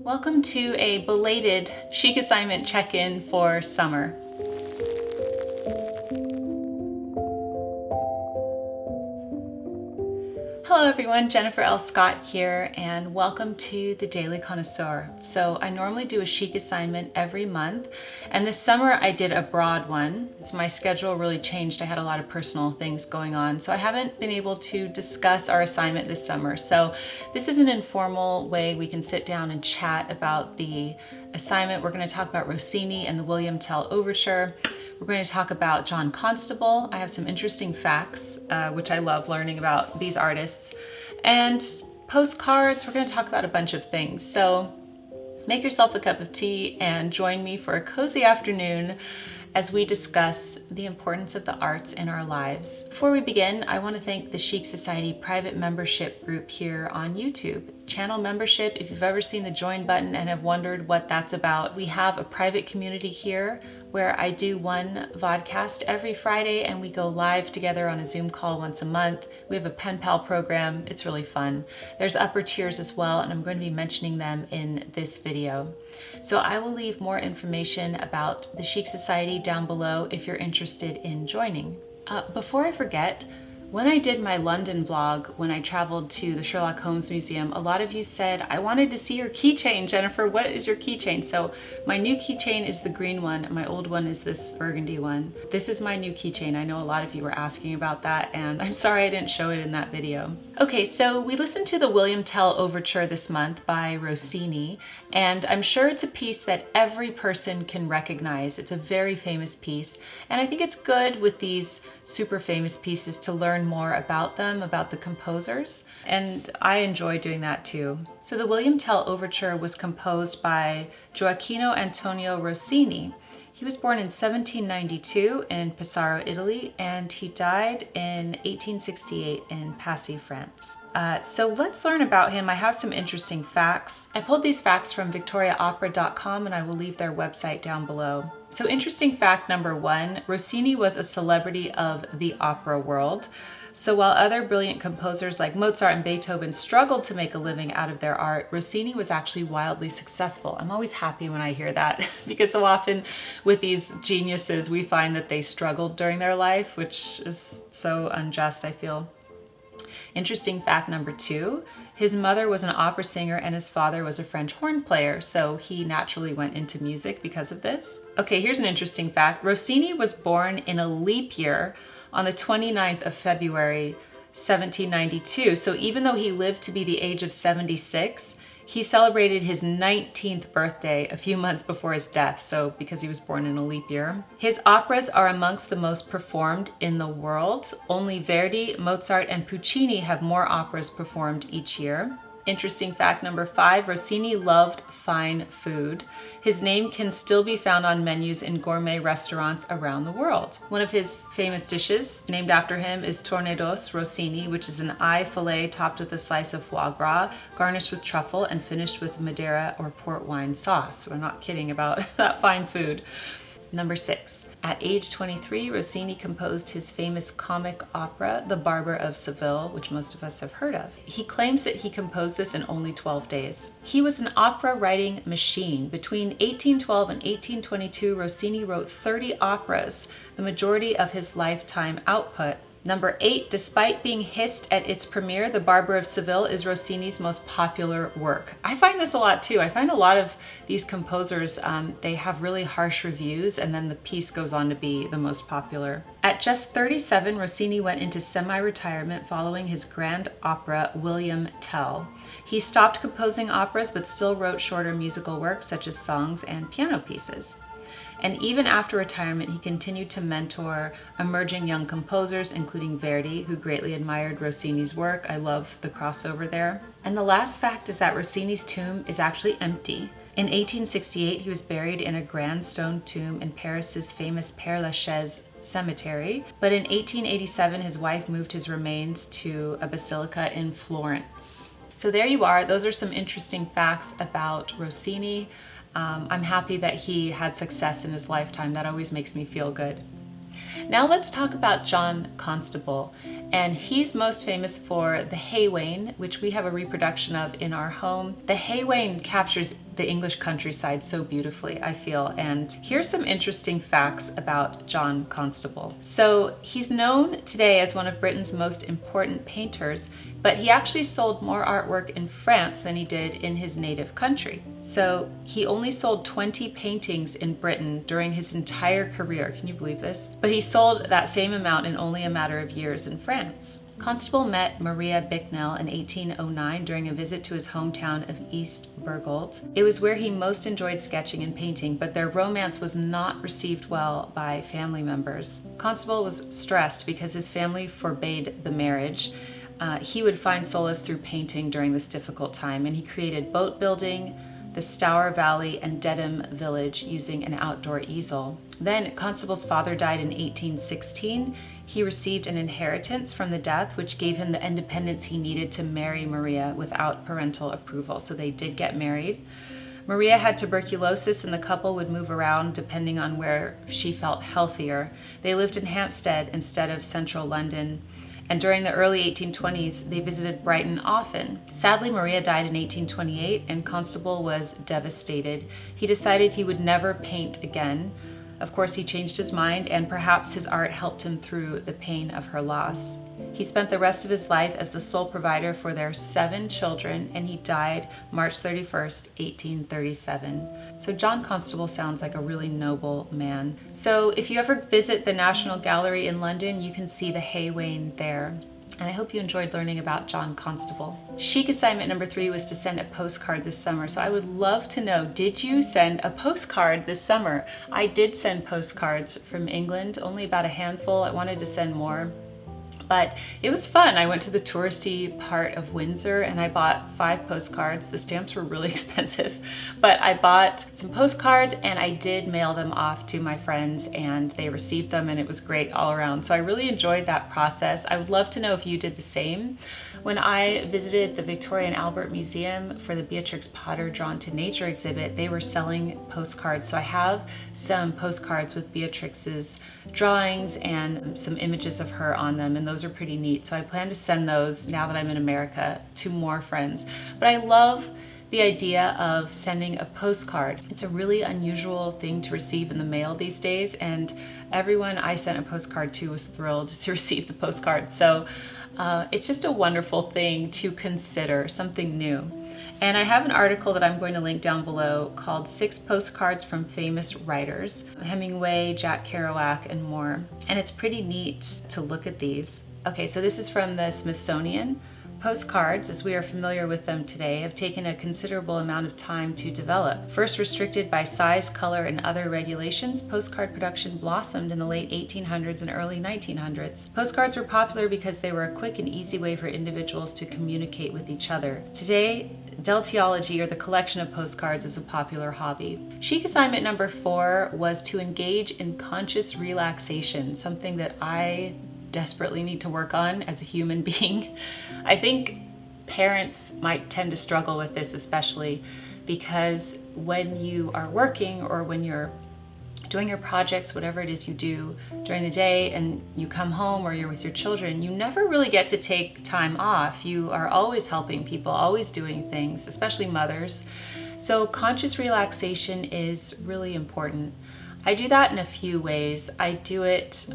Welcome to a belated Chic Assignment check-in for summer. Hello everyone, Jennifer L. Scott here, and welcome to the Daily Connoisseur. So I normally do a Chic assignment every month, and this summer I did a broad one. So my schedule really changed. I had a lot of personal things going on, so I haven't been able to discuss our assignment this summer. So this is an informal way we can sit down and chat about the assignment. We're going to talk about Rossini and the William Tell Overture. We're going to talk about John Constable. I have some interesting facts, which I love learning about these artists. And postcards, we're going to talk about a bunch of things. So make yourself a cup of tea and join me for a cozy afternoon as we discuss the importance of the arts in our lives. Before we begin, I want to thank the Chic Society private membership group here on YouTube. Channel membership, if you've ever seen the join button and have wondered what that's about, we have a private community here where I do one vodcast every Friday and we go live together on a Zoom call once a month. We have a pen pal program. It's really fun. There's upper tiers as well, and I'm going to be mentioning them in this video. So I will leave more information about the Chic Society down below if you're interested in joining. Before I forget, when I did my London vlog, when I traveled to the Sherlock Holmes Museum, a lot of you said, I wanted to see your keychain, Jennifer. What is your keychain? So my new keychain is the green one. My old one is this burgundy one. This is my new keychain. I know a lot of you were asking about that, and I'm sorry I didn't show it in that video. Okay, so we listened to the William Tell Overture this month by Rossini, and I'm sure it's a piece that every person can recognize. It's a very famous piece, and I think it's good with these super famous pieces to learn more about them, about the composers, and I enjoy doing that too. So the William Tell Overture was composed by Gioacchino Antonio Rossini. He was born in 1792 in Pesaro, Italy, and he died in 1868 in Passy, France. So let's learn about him. I have some interesting facts. I pulled these facts from victoriaopera.com, and I will leave their website down below. So interesting fact number one, Rossini was a celebrity of the opera world. So while other brilliant composers like Mozart and Beethoven struggled to make a living out of their art, Rossini was actually wildly successful. I'm always happy when I hear that because so often with these geniuses, we find that they struggled during their life, which is so unjust, I feel. Interesting fact number two, his mother was an opera singer and his father was a French horn player, so he naturally went into music because of this. Okay, here's an interesting fact. Rossini was born in a leap year on the 29th of February, 1792. So even though he lived to be the age of 76, he celebrated his 19th birthday a few months before his death, so because he was born in a leap year. His operas are amongst the most performed in the world. Only Verdi, Mozart, and Puccini have more operas performed each year. Interesting fact number five, Rossini loved fine food. His name can still be found on menus in gourmet restaurants around the world. One of his famous dishes named after him is tourne d'os Rossini, which is an eye fillet topped with a slice of foie gras, garnished with truffle, and finished with Madeira or port wine sauce. We're not kidding about that fine food. Number six, at age 23, Rossini composed his famous comic opera, The Barber of Seville, which most of us have heard of. He claims that he composed this in only 12 days. He was an opera writing machine. Between 1812 and 1822, Rossini wrote 30 operas, the majority of his lifetime output. Number eight, despite being hissed at its premiere, The Barber of Seville is Rossini's most popular work. I find this a lot too. I find a lot of these composers, they have really harsh reviews and then the piece goes on to be the most popular. At just 37, Rossini went into semi-retirement following his grand opera, William Tell. He stopped composing operas but still wrote shorter musical works such as songs and piano pieces. And even after retirement, he continued to mentor emerging young composers, including Verdi, who greatly admired Rossini's work. I love the crossover there. And the last fact is that Rossini's tomb is actually empty. In 1868, he was buried in a grand stone tomb in Paris's famous Père Lachaise cemetery. But in 1887, his wife moved his remains to a basilica in Florence. So there you are. Those are some interesting facts about Rossini. I'm happy that he had success in his lifetime. That always makes me feel good. Now let's talk about John Constable. And he's most famous for the hay wain, which we have a reproduction of in our home. The hay wain captures the English countryside so beautifully, I feel. And here's some interesting facts about John Constable. So he's known today as one of Britain's most important painters, but he actually sold more artwork in France than he did in his native country. So he only sold 20 paintings in Britain during his entire career. Can you believe this? But he sold that same amount in only a matter of years in France. Constable met Maria Bicknell in 1809 during a visit to his hometown of East Bergold. It was where he most enjoyed sketching and painting, but their romance was not received well by family members. Constable was stressed because his family forbade the marriage. He would find solace through painting during this difficult time, and he created boat building, the Stour Valley, and Dedham Village using an outdoor easel. Then Constable's father died in 1816. He received an inheritance from the death, which gave him the independence he needed to marry Maria without parental approval. So they did get married. Maria had tuberculosis, and the couple would move around depending on where she felt healthier. They lived in Hampstead instead of central London. And during the early 1820s, they visited Brighton often. Sadly, Maria died in 1828, and Constable was devastated. He decided he would never paint again. Of course, he changed his mind, and perhaps his art helped him through the pain of her loss. He spent the rest of his life as the sole provider for their 7 children, and he died March 31st, 1837. So John Constable sounds like a really noble man. So if you ever visit the National Gallery in London, you can see the hay wain there. And I hope you enjoyed learning about John Constable. Chic assignment number 3 was to send a postcard this summer. So I would love to know, did you send a postcard this summer? I did send postcards from England, only about a handful. I wanted to send more, but it was fun. I went to the touristy part of Windsor and I bought 5 postcards. The stamps were really expensive, but I bought some postcards and I did mail them off to my friends and they received them, and it was great all around. So I really enjoyed that process. I would love to know if you did the same. When I visited the Victoria and Albert Museum for the Beatrix Potter Drawn to Nature exhibit, they were selling postcards. So I have some postcards with Beatrix's drawings and some images of her on them, and those are pretty neat. So I plan to send those, now that I'm in America, to more friends. But I love the idea of sending a postcard. It's a really unusual thing to receive in the mail these days, and everyone I sent a postcard to was thrilled to receive the postcard. So it's just a wonderful thing to consider, something new. And I have an article that I'm going to link down below called 6 Postcards from Famous Writers, Hemingway, Jack Kerouac, and more. And it's pretty neat to look at these. Okay, so this is from the Smithsonian. Postcards, as we are familiar with them today, have taken a considerable amount of time to develop. First restricted by size, color, and other regulations, postcard production blossomed in the late 1800s and early 1900s. Postcards were popular because they were a quick and easy way for individuals to communicate with each other. Today, deltiology, or the collection of postcards, is a popular hobby. Chic assignment number 4 was to engage in conscious relaxation, something that I desperately need to work on as a human being. I think parents might tend to struggle with this, especially because when you are working or when you're doing your projects, whatever it is you do during the day, and you come home or you're with your children, you never really get to take time off. You are always helping people, always doing things, especially mothers. So conscious relaxation is really important. I do that in a few ways. I do it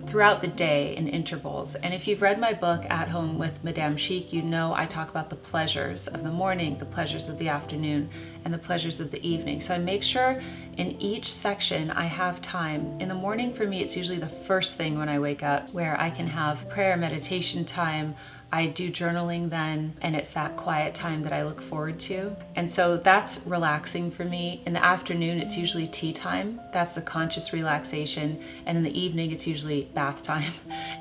throughout the day in intervals. And if you've read my book, At Home with Madame Chic, you know I talk about the pleasures of the morning, the pleasures of the afternoon, and the pleasures of the evening. So I make sure in each section I have time. In the morning, for me, it's usually the first thing when I wake up, where I can have prayer, meditation time. I do journaling then, and it's that quiet time that I look forward to. And so that's relaxing for me. In the afternoon, it's usually tea time. That's the conscious relaxation. And in the evening, it's usually bath time.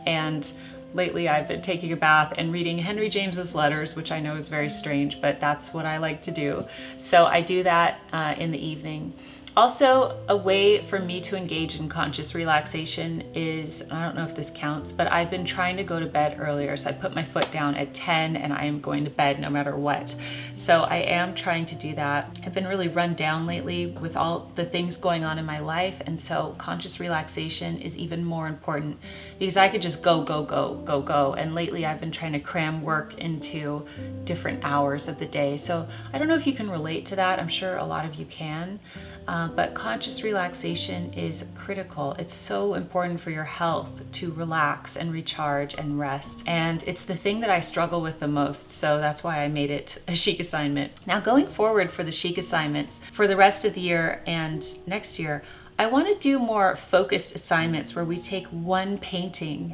And lately I've been taking a bath and reading Henry James's letters, which I know is very strange, but that's what I like to do. So I do that in the evening. Also, a way for me to engage in conscious relaxation is, I don't know if this counts, but I've been trying to go to bed earlier. So I put my foot down at 10 and I am going to bed no matter what. So I am trying to do that. I've been really run down lately with all the things going on in my life. And so conscious relaxation is even more important because I could just go. And lately I've been trying to cram work into different hours of the day. So I don't know if you can relate to that. I'm sure a lot of you can. But conscious relaxation is critical. It's so important for your health to relax and recharge and rest. And it's the thing that I struggle with the most. So that's why I made it a Chic assignment. Now, going forward for the Chic assignments for the rest of the year and next year, I want to do more focused assignments where we take one painting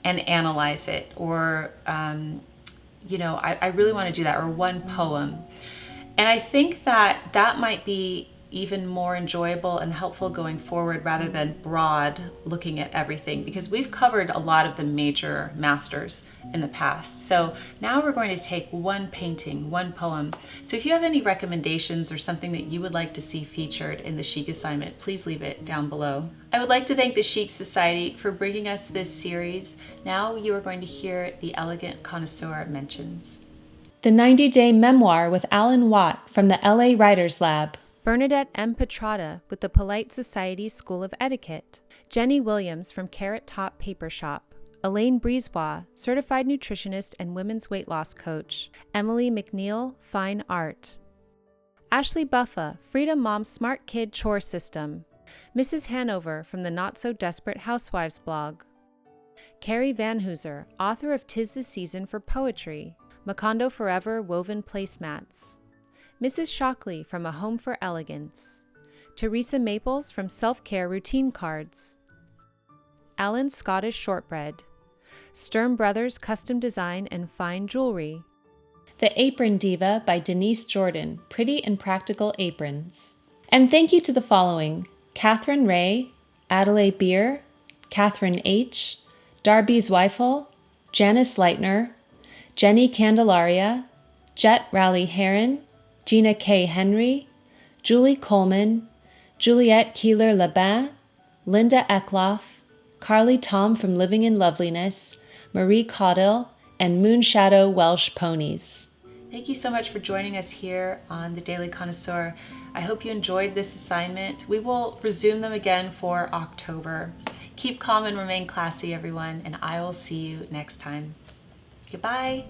and analyze it, or, I really want to do that, or one poem. And I think that that might be even more enjoyable and helpful going forward rather than broad looking at everything, because we've covered a lot of the major masters in the past. So now we're going to take one painting, one poem. So if you have any recommendations or something that you would like to see featured in the Chic assignment, please leave it down below. I would like to thank the Chic Society for bringing us this series. Now you are going to hear the Elegant Connoisseur mentions. The 90-Day Memoir with Alan Watt from the LA Writers Lab. Bernadette M. Petrata with the Polite Society School of Etiquette. Jenny Williams from Carrot Top Paper Shop. Elaine Brisebois, Certified Nutritionist and Women's Weight Loss Coach. Emily McNeil, Fine Art. Ashley Buffa, Freedom Mom's Smart Kid Chore System. Mrs. Hanover from the Not So Desperate Housewives blog. Carrie Van Hooser, author of 'Tis the Season for Poetry. Macondo Forever Woven Placemats. Mrs. Shockley from A Home for Elegance. Teresa Maples from Self-Care Routine Cards. Alan's Scottish Shortbread. Sturm Brothers Custom Design and Fine Jewelry. The Apron Diva by Denise Jordan, Pretty and Practical Aprons. And thank you to the following: Catherine Ray, Adelaide Beer, Catherine H., Darby Zweifel, Janice Leitner, Jenny Candelaria, Jet Raleigh Heron, Gina K. Henry, Julie Coleman, Juliette Keeler-Labin, Linda Eckloff, Carly Tom from Living in Loveliness, Marie Caudill, and Moonshadow Welsh Ponies. Thank you so much for joining us here on the Daily Connoisseur. I hope you enjoyed this assignment. We will resume them again for October. Keep calm and remain classy, everyone, and I will see you next time. Goodbye.